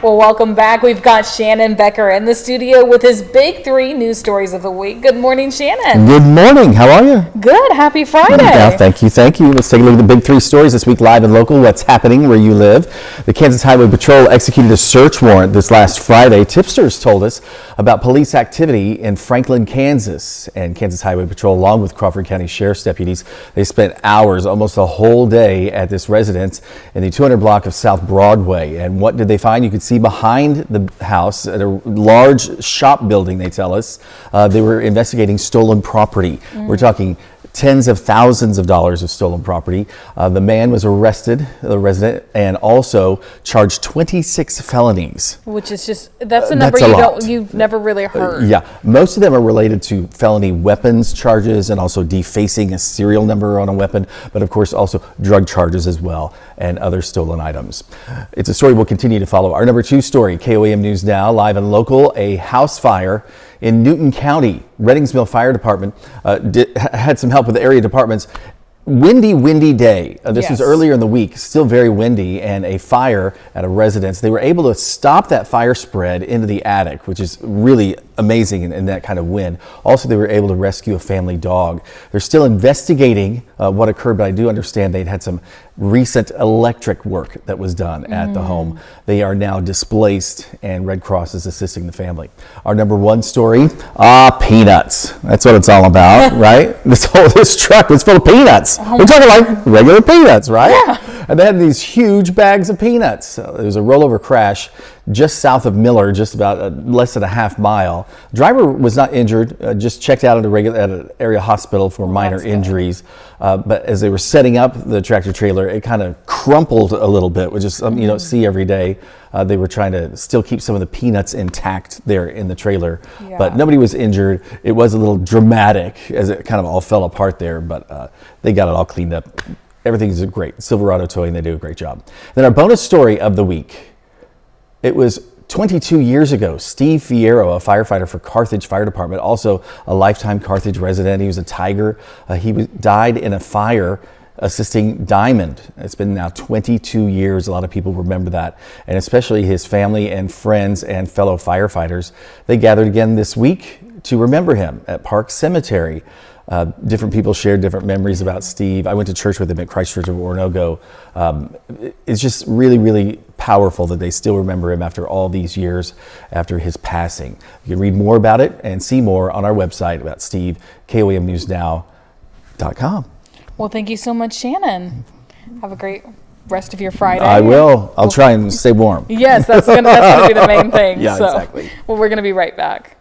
Well, welcome back. We've got Shannon Becker in the studio with his big three news stories of the week. Good morning, Shannon. Good morning. How are you? Good. Happy Friday. Yeah, thank you. Let's take a look at the big three stories this week, live and local. What's happening where you live? The Kansas Highway Patrol executed a search warrant this last Friday. Tipsters told us about police activity in Franklin, Kansas. And Kansas Highway Patrol, along with Crawford County Sheriff's deputies, they spent hours, almost a whole day, at this residence in the 200 block of South Broadway. And what did they find? You could see behind the house at a large shop building, they tell us. They were investigating stolen property. We're talking tens of thousands of dollars of stolen property. The man was arrested, the resident, and also charged 26 felonies. Which is just, that's a number you've never really heard. Yeah, most of them are related to felony weapons charges and also defacing a serial number on a weapon, but of course also drug charges as well and other stolen items. It's a story we'll continue to follow. Our number two story, KOAM News Now, live and local, a house fire in Newton County. Reddingsville Fire Department had some help with the area departments. Windy day. This was earlier in the week, still very windy, and a fire at a residence. They were able to stop that fire spread into the attic, which is really amazing in that kind of wind. Also, they were able to rescue a family dog. They're still investigating what occurred, but I do understand they'd had some recent electric work that was done at the home. They are now displaced, and Red Cross is assisting the family. Our number one story, peanuts. That's what it's all about, right? This truck was full of peanuts. We're talking like regular peanuts, right? Yeah. And they had these huge bags of peanuts. There was a rollover crash just south of Miller, just about less than a half mile. The driver was not injured, just checked out at an area hospital for minor injuries. But as they were setting up the tractor trailer, it kind of crumpled a little bit, which is something you don't see every day. They were trying to still keep some of the peanuts intact there in the trailer, but nobody was injured. It was a little dramatic as it kind of all fell apart there, but they got it all cleaned up. Everything's great. Silverado Towing, they do a great job. Then our bonus story of the week. It was 22 years ago. Steve Fierro, a firefighter for Carthage Fire Department, also a lifetime Carthage resident. He was a Tiger. He died in a fire assisting Diamond. It's been now 22 years. A lot of people remember that, and especially his family and friends and fellow firefighters. They gathered again this week to remember him at Park Cemetery. Different people shared different memories about Steve. I went to church with him at Christ Church of Oronogo. It's just really, really powerful that they still remember him after all these years after his passing. You can read more about it and see more on our website about Steve, KOAMnewsnow.com. Well, thank you so much, Shannon. Have a great rest of your Friday. I will. I'll try and stay warm. Yes, that's gonna be the main thing. Yeah, exactly. Well, we're going to be right back.